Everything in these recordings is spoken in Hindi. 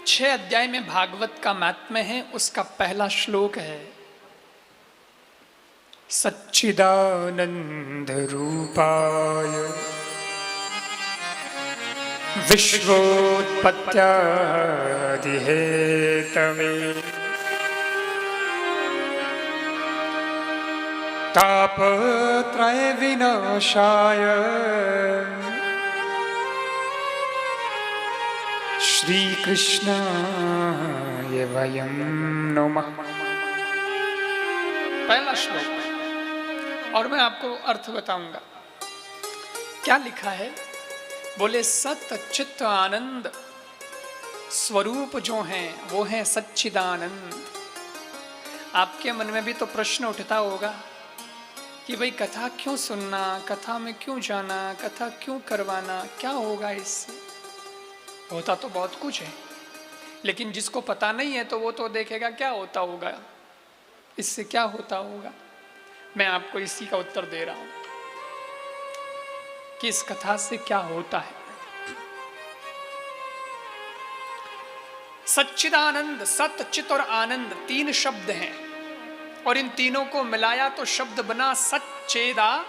6 अध्याय में भागवत का महात्म्य है। उसका पहला श्लोक है, सच्चिदानंद रूपाय विश्वोत्पत्त्यादिहेतवे तापत्रय विनाशाय श्री कृष्णाय वयं नमः। पहला श्लोक और मैं आपको अर्थ बताऊंगा। क्या लिखा है? बोले सत चित्त आनंद स्वरूप जो हैं वो हैं सच्चिदानंद। आपके मन में भी तो प्रश्न उठता होगा कि भाई कथा क्यों सुनना, कथा में क्यों जाना, कथा क्यों करवाना, क्या होगा इससे? होता तो बहुत कुछ है, लेकिन जिसको पता नहीं है तो वो तो देखेगा क्या होता होगा, इससे क्या होता होगा। मैं आपको इसी का उत्तर दे रहा हूं कि इस कथा से क्या होता है। सच्चिदानंद, सत चित और आनंद 3 शब्द हैं और इन तीनों को मिलाया तो शब्द बना सच्चेदानंद।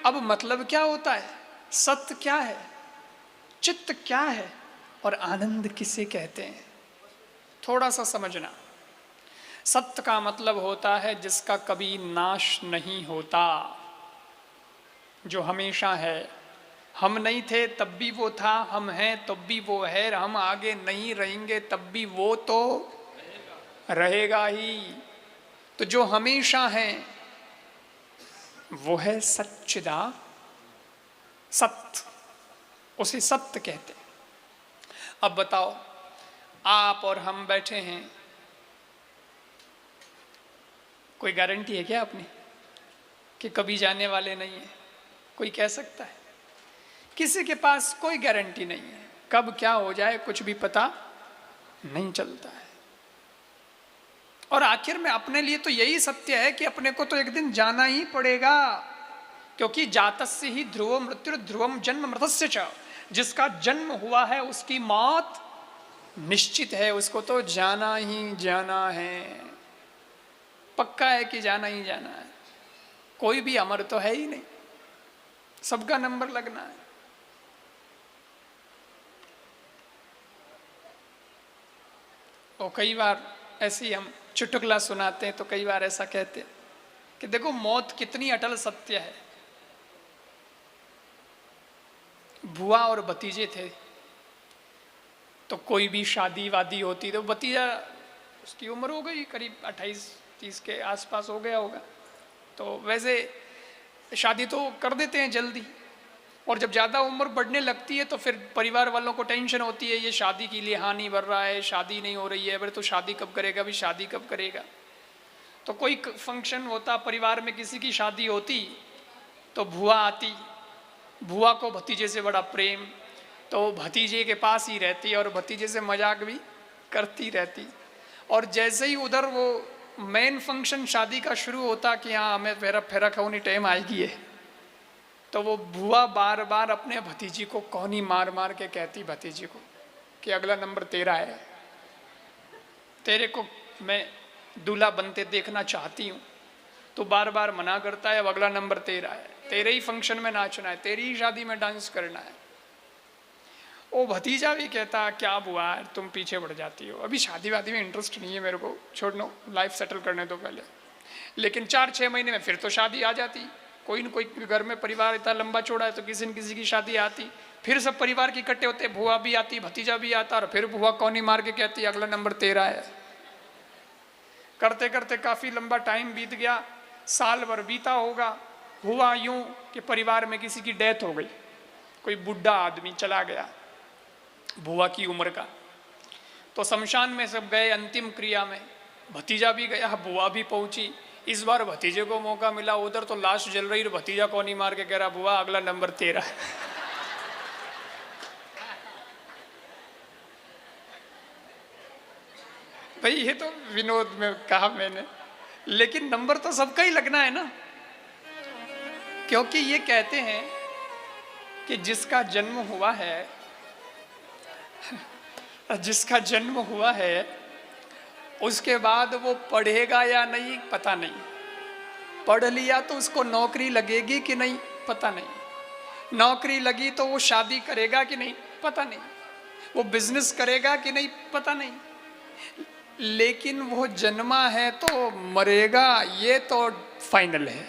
अब मतलब क्या होता है? सत्य क्या है, चित्त क्या है और आनंद किसे कहते हैं? थोड़ा सा समझना। सत्य का मतलब होता है जिसका कभी नाश नहीं होता, जो हमेशा है। हम नहीं थे तब भी वो था, हम हैं तब भी वो है, हम आगे नहीं रहेंगे तब भी वो तो रहेगा ही। तो जो हमेशा है वो है सच्चिदा सत्य, उसे सत्य कहते हैं। अब बताओ, आप और हम बैठे हैं, कोई गारंटी है क्या अपनी कि कभी जाने वाले नहीं है? कोई कह सकता है? किसी के पास कोई गारंटी नहीं है। कब क्या हो जाए कुछ भी पता नहीं चलता है। और आखिर में अपने लिए तो यही सत्य है कि अपने को तो एक दिन जाना ही पड़ेगा, क्योंकि जातस्य ही ध्रुवम मृत्यु ध्रुवम जन्म मृतस्य च। जिसका जन्म हुआ है उसकी मौत निश्चित है, उसको तो जाना ही जाना है, पक्का है कि जाना ही जाना है। कोई भी अमर तो है ही नहीं, सबका नंबर लगना है। और कई बार ऐसे ही हम चुटकुला सुनाते हैं तो कई बार ऐसा कहते हैं कि देखो मौत कितनी अटल सत्य है। बुआ और भतीजे थे, तो कोई भी शादी वादी होती तो भतीजा, उसकी उम्र हो गई करीब 28-30 के आसपास हो गया होगा, तो वैसे शादी तो कर देते हैं जल्दी। और जब ज़्यादा उम्र बढ़ने लगती है तो फिर परिवार वालों को टेंशन होती है, ये शादी के लिए हाँ नहीं भर रहा है, शादी नहीं हो रही है, फिर तो शादी कब करेगा, भी शादी कब करेगा। तो कोई फंक्शन होता, परिवार में किसी की शादी होती तो बुआ आती, बुआ को भतीजे से बड़ा प्रेम, तो भतीजे के पास ही रहती और भतीजे से मजाक भी करती रहती। और जैसे ही उधर वो मेन फंक्शन शादी का शुरू होता कि हाँ हमें फेरा खौनी टाइम आएगी है, तो वो बुआ बार बार अपने भतीजी को कौनी मार मार के कहती भतीजी को कि अगला नंबर तेरा है, तेरे को मैं दूल्हा बनते देखना चाहती हूँ। तो बार बार मना करता है, अब अगला नंबर तेरा है, तेरे ही फंक्शन में नाचना है, तेरी ही शादी में डांस करना है। वो भतीजा भी कहता क्या बुआ तुम पीछे बढ़ जाती हो, अभी शादी वादी में इंटरेस्ट नहीं है मेरे को, छोड़ लो, लाइफ सेटल करने दो पहले। लेकिन 4-6 महीने में फिर तो शादी आ जाती, कोई न कोई घर में परिवार इतना लंबा चौड़ा है तो किसी न किसी की शादी आती, फिर सब परिवार की इकट्ठे होते, बुआ भी आती, भतीजा भी आता, और फिर बुआ कौनी मार के कहती अगला नंबर तेरा है। करते करते काफ़ी लंबा टाइम बीत गया, साल भर बीता होगा। हुआ यूं कि परिवार में किसी की डेथ हो गई, कोई बुढ़ा आदमी चला गया बुआ की उम्र का, तो शमशान में सब गए अंतिम क्रिया में, भतीजा भी गया, बुआ भी पहुंची। इस बार भतीजे को मौका मिला, उधर तो लाश जल रही और भतीजा कौनी मार के कह रहा बुआ अगला नंबर तेरा है। भाई ये तो विनोद में कहा मैंने, लेकिन नंबर तो सबका ही लगना है ना, क्योंकि ये कहते हैं कि जिसका जन्म हुआ है जिसका जन्म हुआ है उसके बाद वो पढ़ेगा या नहीं पता नहीं, पढ़ लिया तो उसको नौकरी लगेगी कि नहीं पता नहीं, नौकरी लगी तो वो शादी करेगा कि नहीं पता नहीं, वो बिजनेस करेगा कि नहीं पता नहीं, लेकिन वो जन्मा है तो मरेगा, ये तो फाइनल है,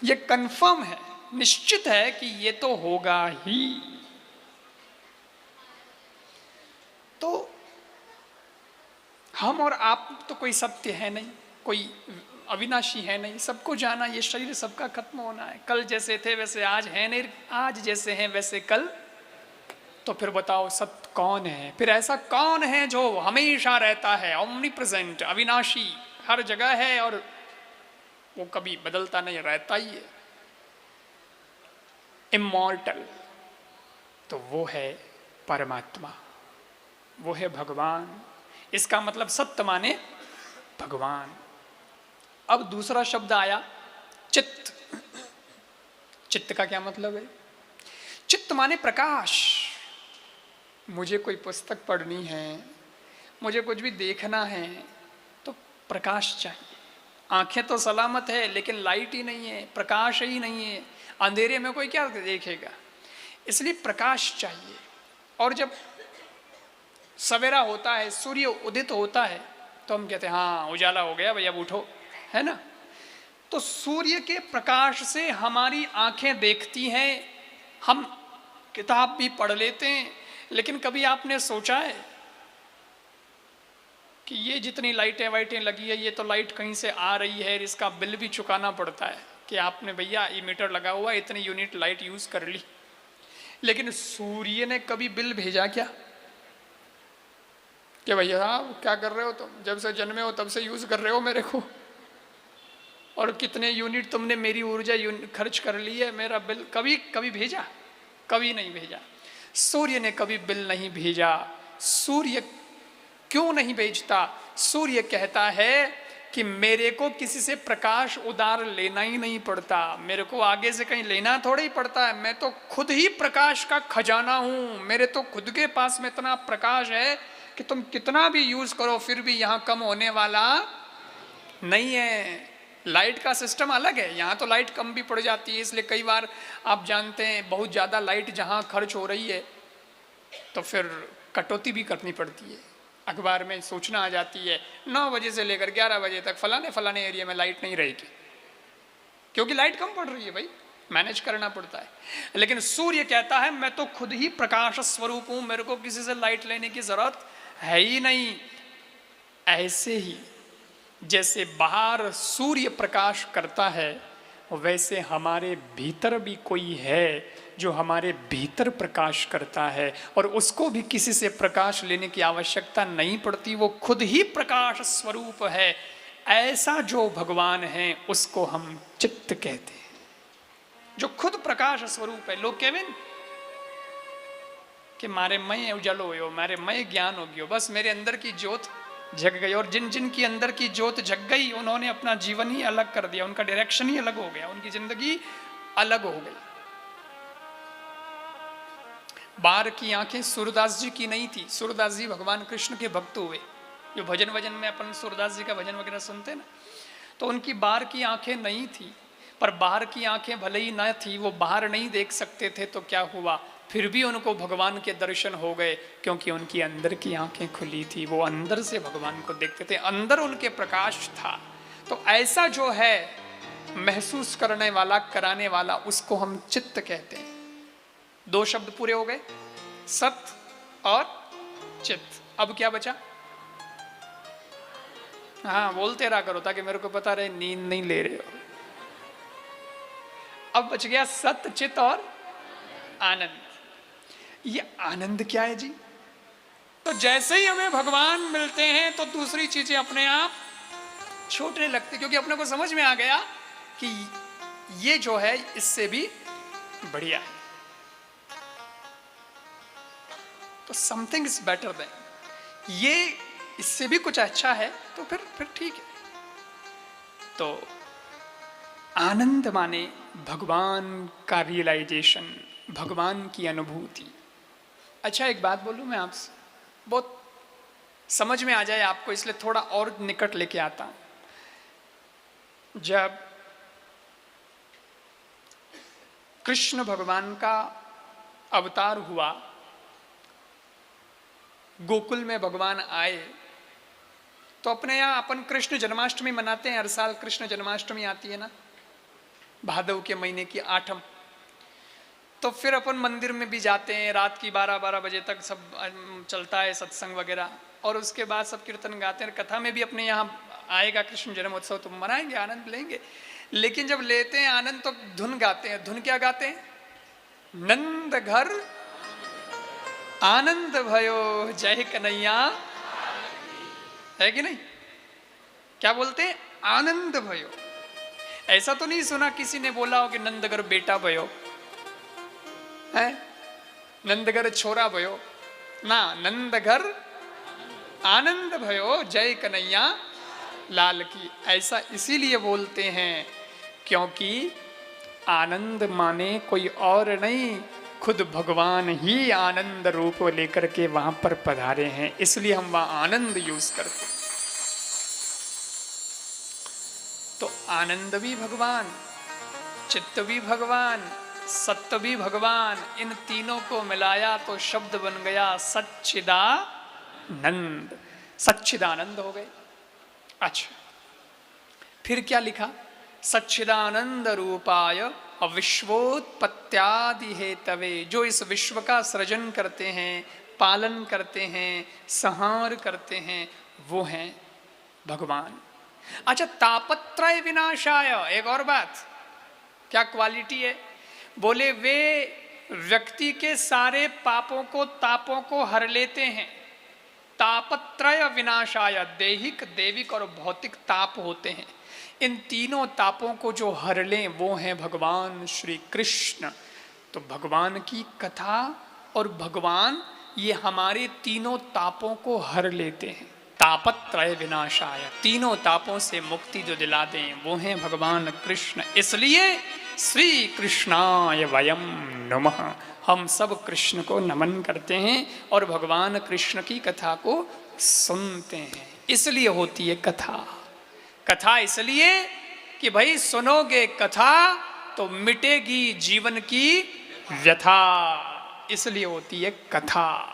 ये कंफर्म है, निश्चित है कि ये तो होगा ही। तो हम और आप तो कोई सत्य है नहीं, कोई अविनाशी है नहीं, सबको जाना, ये शरीर सबका खत्म होना है, कल जैसे थे वैसे आज है नहीं, आज जैसे हैं वैसे कल। तो फिर बताओ सत्य कौन है? फिर ऐसा कौन है जो हमेशा रहता है, ओमनी प्रेजेंट, अविनाशी, हर जगह है और वो कभी बदलता नहीं, रहता ही है, इमॉर्टल। तो वो है परमात्मा, वो है भगवान। इसका मतलब सत्य माने भगवान। अब दूसरा शब्द आया चित्त। चित्त का क्या मतलब है? चित्त माने प्रकाश। मुझे कोई पुस्तक पढ़नी है, मुझे कुछ भी देखना है तो प्रकाश चाहिए। आंखें तो सलामत है लेकिन लाइट ही नहीं है, प्रकाश ही नहीं है, अंधेरे में कोई क्या देखेगा, इसलिए प्रकाश चाहिए। और जब सवेरा होता है, सूर्य उदित होता है तो हम कहते हैं हाँ उजाला हो गया भैया, अब उठो, है ना। तो सूर्य के प्रकाश से हमारी आंखें देखती हैं, हम किताब भी पढ़ लेते हैं, लेकिन कभी आपने सोचा है कि ये जितनी लाइटें वाइटें लगी है, ये तो लाइट कहीं से आ रही है, इसका बिल भी चुकाना पड़ता है कि आपने भैया ये मीटर लगा हुआ, इतनी यूनिट लाइट यूज कर ली। लेकिन सूर्य ने कभी बिल भेजा क्या कि भैया आप क्या कर रहे हो, तुम जब से जन्मे हो तब से यूज कर रहे हो मेरे को, और कितने यूनिट तुमने मेरी ऊर्जा खर्च कर ली है, मेरा बिल कभी कभी भेजा? कभी नहीं भेजा। सूर्य ने कभी बिल नहीं भेजा। सूर्य क्यों नहीं भेजता? सूर्य कहता है कि मेरे को किसी से प्रकाश उधार लेना ही नहीं पड़ता, मेरे को आगे से कहीं लेना थोड़ा ही पड़ता है, मैं तो खुद ही प्रकाश का खजाना हूं, मेरे तो खुद के पास में इतना प्रकाश है कि तुम कितना भी यूज करो फिर भी यहां कम होने वाला नहीं है। लाइट का सिस्टम अलग है, यहाँ तो लाइट कम भी पड़ जाती है, इसलिए कई बार आप जानते हैं बहुत ज़्यादा लाइट जहाँ खर्च हो रही है तो फिर कटौती भी करनी पड़ती है। अखबार में सूचना आ जाती है 9 बजे से लेकर 11 बजे तक फलाने फलाने एरिया में लाइट नहीं रहेगी, क्योंकि लाइट कम पड़ रही है भाई, मैनेज करना पड़ता है। लेकिन सूर्य कहता है मैं तो खुद ही प्रकाश स्वरूप हूँ, मेरे को किसी से लाइट लेने की जरूरत है ही नहीं। ऐसे ही जैसे बाहर सूर्य प्रकाश करता है, वैसे हमारे भीतर भी कोई है जो हमारे भीतर प्रकाश करता है, और उसको भी किसी से प्रकाश लेने की आवश्यकता नहीं पड़ती, वो खुद ही प्रकाश स्वरूप है। ऐसा जो भगवान है उसको हम चित्त कहते हैं, जो खुद प्रकाश स्वरूप है। लोग कहते कि मारे मय उजलो हो, मारे मय ज्ञान हो गयो, बस मेरे अंदर की ज्योत जग गई। और जिन जिन की अंदर की ज्योत जग गई उन्होंने अपना जीवन ही अलग कर दिया, उनका डायरेक्शन ही अलग हो गया, उनकी जिंदगी अलग हो गई। बाहर की आंखें सूरदास जी की नहीं थी। सूरदास जी भगवान कृष्ण के भक्त हुए, जो भजन वजन में अपन सूरदास जी का भजन वगैरह सुनते ना, तो उनकी बाहर की आंखें नहीं थी। पर बाहर की आंखें भले ही न थी, वो बाहर नहीं देख सकते थे, तो क्या हुआ, फिर भी उनको भगवान के दर्शन हो गए, क्योंकि उनकी अंदर की आंखें खुली थी, वो अंदर से भगवान को देखते थे, अंदर उनके प्रकाश था। तो ऐसा जो है महसूस करने वाला, कराने वाला, उसको हम चित्त कहते हैं। 2 शब्द पूरे हो गए, सत्य और चित्त। अब क्या बचा? हाँ बोलते रहा करो ताकि मेरे को पता रहे नींद नहीं ले रहे हो। अब बच गया सत्य, चित्त और आनंद। ये आनंद क्या है जी? तो जैसे ही हमें भगवान मिलते हैं तो दूसरी चीजें अपने आप छूटने लगती, क्योंकि अपने को समझ में आ गया कि ये जो है इससे भी बढ़िया है। तो समथिंग इज बेटर देन, ये इससे भी कुछ अच्छा है तो फिर ठीक है। तो आनंद माने भगवान का रियलाइजेशन, भगवान की अनुभूति। अच्छा एक बात बोलूं मैं आपसे, बहुत समझ में आ जाए आपको, इसलिए थोड़ा और निकट लेके आता हूं। जब कृष्ण भगवान का अवतार हुआ, गोकुल में भगवान आए, तो अपने यहाँ अपन कृष्ण जन्माष्टमी मनाते हैं। हर साल कृष्ण जन्माष्टमी आती है ना, भादव के महीने की 8वीं। तो फिर अपन मंदिर में भी जाते हैं, रात की 12-12 बजे तक सब चलता है सत्संग वगैरह, और उसके बाद सब कीर्तन गाते हैं। कथा में भी अपने यहाँ आएगा कृष्ण जन्मोत्सव, तो मनाएंगे, आनंद लेंगे। लेकिन जब लेते हैं आनंद तो धुन गाते हैं। धुन क्या गाते हैं? नंद घर आनंद भयो जय कन्हैया, है कि नहीं? क्या बोलते हैं? आनंद भयो। ऐसा तो नहीं सुना किसी ने बोला हो कि नंदगर बेटा भयो है, नंदगर छोरा भयो ना, नंदगर आनंद भयो जय कन्हैया लाल की। ऐसा इसीलिए बोलते हैं क्योंकि आनंद माने कोई और नहीं, खुद भगवान ही आनंद रूप लेकर के वहां पर पधारे हैं, इसलिए हम वहां आनंद यूज करते हैं। तो आनंद भी भगवान, चित्त भी भगवान, सत्य भी भगवान, इन तीनों को मिलाया तो शब्द बन गया सच्चिदानंद। सच्चिदानंद हो गए। अच्छा, फिर क्या लिखा? सच्चिदानंद रूपाय विश्वोत्पत्त्यादि हेतवे, जो इस विश्व का सृजन करते हैं, पालन करते हैं, संहार करते हैं, वो हैं भगवान। अच्छा, तापत्रय विनाशाय, एक और बात, क्या क्वालिटी है? बोले वे व्यक्ति के सारे पापों को, तापों को हर लेते हैं। तापत्रय विनाशाय, दैहिक, देविक और भौतिक ताप होते हैं। इन तीनों तापों को जो हर लें वो हैं भगवान श्री कृष्ण। तो भगवान की कथा और भगवान ये हमारे तीनों तापों को हर लेते हैं। तापत्रय विनाशाय, तीनों तापों से मुक्ति जो दिला दें वो हैं भगवान कृष्ण। इसलिए श्री कृष्णाय वयम नमः, हम सब कृष्ण को नमन करते हैं और भगवान कृष्ण की कथा को सुनते हैं। इसलिए होती है कथा। कथा इसलिए कि भाई सुनोगे कथा तो मिटेगी जीवन की व्यथा, इसलिए होती है कथा।